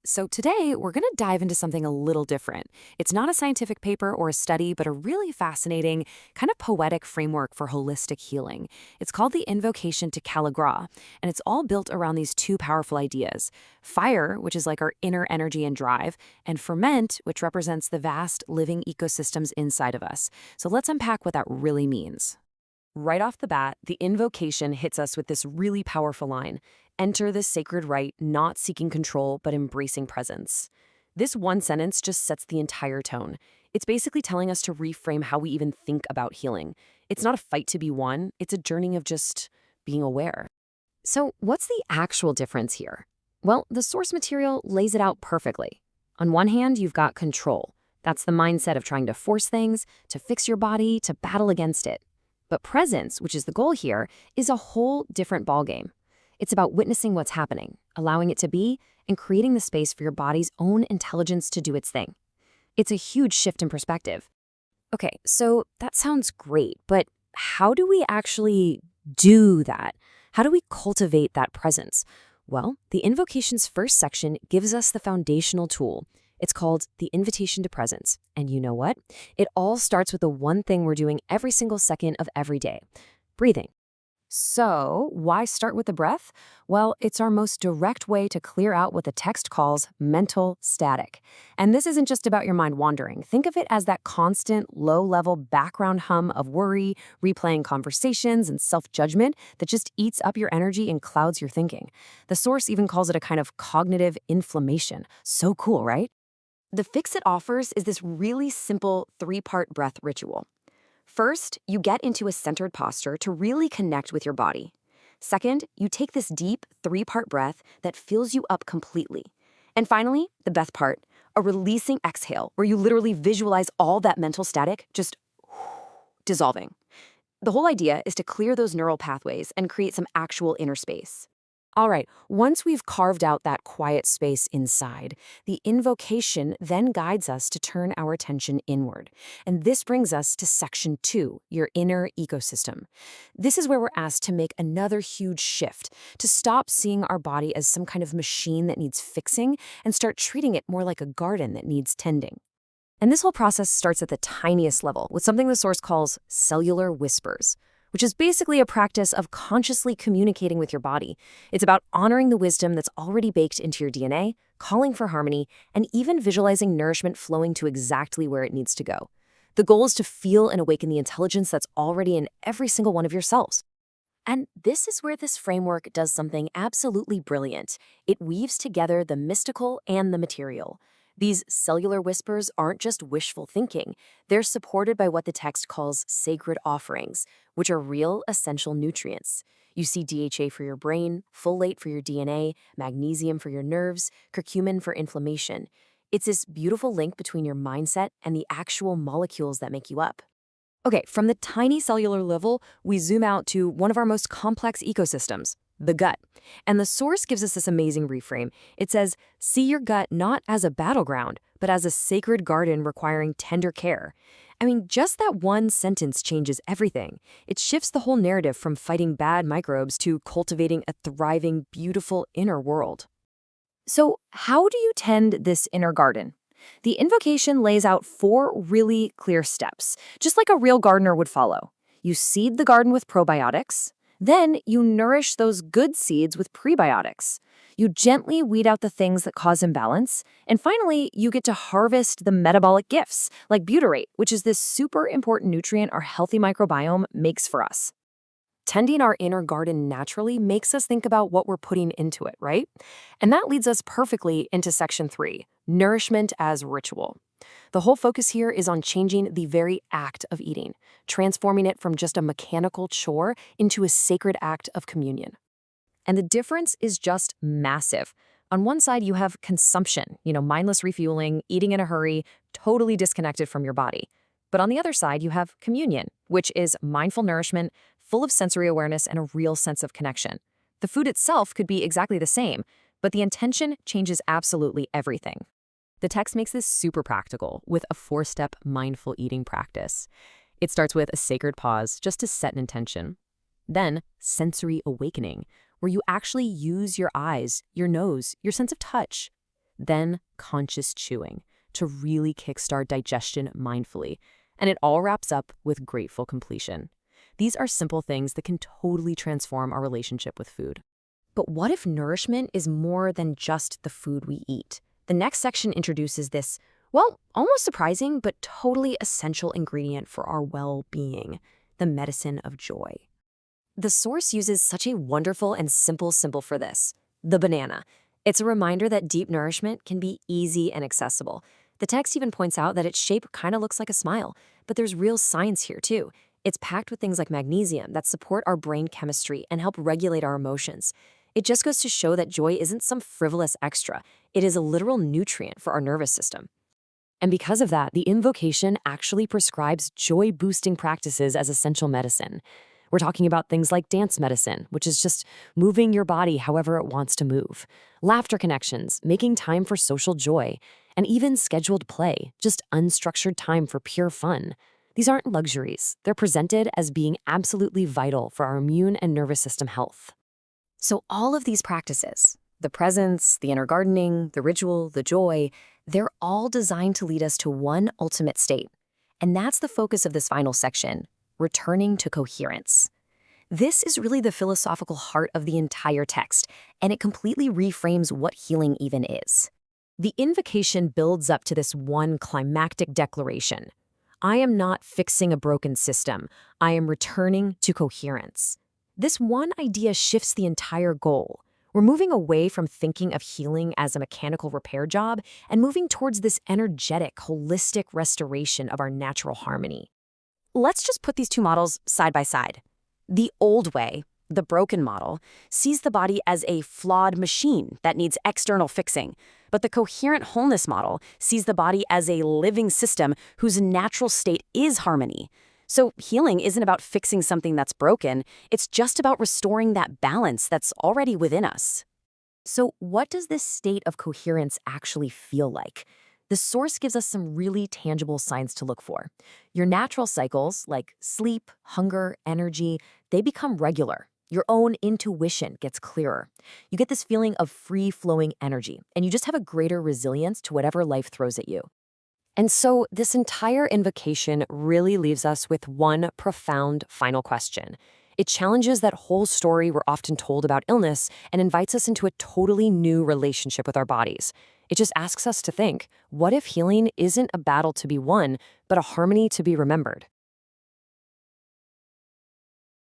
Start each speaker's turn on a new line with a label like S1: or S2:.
S1: So today we're going to dive into something a little different. It's not a scientific paper or a study, but a really fascinating, kind of poetic framework for holistic healing. It's called the Invocation to Caligra, and it's all built around these two powerful ideas. Fire, which is like our inner energy and drive, and ferment, which represents the vast living ecosystems inside of us. So let's unpack what that really means. Right off the bat, the invocation hits us with this really powerful line: enter this sacred rite, not seeking control, but embracing presence. This one sentence just sets the entire tone. It's basically telling us to reframe how we even think about healing. It's not a fight to be won, it's a journey of just being aware. So, what's the actual difference here? Well, the source material lays it out perfectly. On one hand, you've got control. That's the mindset of trying to force things, to fix your body, to battle against it. But presence, which is the goal here, is a whole different ballgame. It's about witnessing what's happening, allowing it to be, and creating the space for your body's own intelligence to do its thing. It's a huge shift in perspective. Okay, so that sounds great, but how do we actually do that? How do we cultivate that presence? Well, the invocation's first section gives us the foundational tool. It's called the Invitation to Presence. And you know what? It all starts with the one thing we're doing every single second of every day: breathing. So, why start with the breath? Well, it's our most direct way to clear out what the text calls mental static. And this isn't just about your mind wandering. Think of it as that constant, low-level background hum of worry, replaying conversations, and self-judgment that just eats up your energy and clouds your thinking. The source even calls it a kind of cognitive inflammation. So cool, right? The fix it offers is this really simple three-part breath ritual. First, you get into a centered posture to really connect with your body. Second, you take this deep three-part breath that fills you up completely. And finally, the best part, a releasing exhale where you literally visualize all that mental static just dissolving. The whole idea is to clear those neural pathways and create some actual inner space. All right, once we've carved out that quiet space inside, the invocation then guides us to turn our attention inward. And this brings us to section 2, your inner ecosystem. This is where we're asked to make another huge shift, to stop seeing our body as some kind of machine that needs fixing and start treating it more like a garden that needs tending. And this whole process starts at the tiniest level with something the source calls cellular whispers, which is basically a practice of consciously communicating with your body. It's about honoring the wisdom that's already baked into your DNA, calling for harmony, and even visualizing nourishment flowing to exactly where it needs to go. The goal is to feel and awaken the intelligence that's already in every single one of your cells. And this is where this framework does something absolutely brilliant. It weaves together the mystical and the material. These cellular whispers aren't just wishful thinking. They're supported by what the text calls sacred offerings, which are real essential nutrients. You see DHA for your brain, folate for your DNA, magnesium for your nerves, curcumin for inflammation. It's this beautiful link between your mindset and the actual molecules that make you up. Okay, from the tiny cellular level, we zoom out to one of our most complex ecosystems, the gut. And the source gives us this amazing reframe. It says, see your gut not as a battleground, but as a sacred garden requiring tender care. I mean, just that one sentence changes everything. It shifts the whole narrative from fighting bad microbes to cultivating a thriving, beautiful inner world. So, how do you tend this inner garden? The invocation lays out 4 really clear steps, just like a real gardener would follow. You seed the garden with probiotics. Then you nourish those good seeds with prebiotics. You gently weed out the things that cause imbalance. And finally, you get to harvest the metabolic gifts, like butyrate, which is this super important nutrient our healthy microbiome makes for us. Tending our inner garden naturally makes us think about what we're putting into it, right? And that leads us perfectly into section 3, nourishment as ritual. The whole focus here is on changing the very act of eating, transforming it from just a mechanical chore into a sacred act of communion. And the difference is just massive. On one side, you have consumption, mindless refueling, eating in a hurry, totally disconnected from your body. But on the other side, you have communion, which is mindful nourishment, full of sensory awareness and a real sense of connection. The food itself could be exactly the same, but the intention changes absolutely everything. The text makes this super practical with a 4-step mindful eating practice. It starts with a sacred pause just to set an intention. Then, sensory awakening, where you actually use your eyes, your nose, your sense of touch. then conscious chewing to really kickstart digestion mindfully. And it all wraps up with grateful completion. These are simple things that can totally transform our relationship with food. But what if nourishment is more than just the food we eat? The next section introduces this, well, almost surprising, but totally essential ingredient for our well-being, the medicine of joy. The source uses such a wonderful and simple symbol for this, the banana. It's a reminder that deep nourishment can be easy and accessible. The text even points out that its shape kind of looks like a smile, but there's real science here too. It's packed with things like magnesium that support our brain chemistry and help regulate our emotions. It just goes to show that joy isn't some frivolous extra. It is a literal nutrient for our nervous system. And because of that, the invocation actually prescribes joy-boosting practices as essential medicine. We're talking about things like dance medicine, which is just moving your body however it wants to move, laughter connections, making time for social joy, and even scheduled play, just unstructured time for pure fun. These aren't luxuries. They're presented as being absolutely vital for our immune and nervous system health. So all of these practices, the presence, the inner gardening, the ritual, the joy, they're all designed to lead us to one ultimate state. And that's the focus of this final section, returning to coherence. This is really the philosophical heart of the entire text, and it completely reframes what healing even is. The invocation builds up to this one climactic declaration. I am not fixing a broken system. I am returning to coherence. This one idea shifts the entire goal. We're moving away from thinking of healing as a mechanical repair job and moving towards this energetic, holistic restoration of our natural harmony. Let's just put these two models side by side. The old way, the broken model, sees the body as a flawed machine that needs external fixing, but the coherent wholeness model sees the body as a living system whose natural state is harmony. So healing isn't about fixing something that's broken, it's just about restoring that balance that's already within us. So what does this state of coherence actually feel like? The source gives us some really tangible signs to look for. Your natural cycles, like sleep, hunger, energy, they become regular. Your own intuition gets clearer. You get this feeling of free-flowing energy, and you just have a greater resilience to whatever life throws at you. And so this entire invocation really leaves us with one profound final question. It challenges that whole story we're often told about illness and invites us into a totally new relationship with our bodies. It just asks us to think, what if healing isn't a battle to be won, but a harmony to be remembered?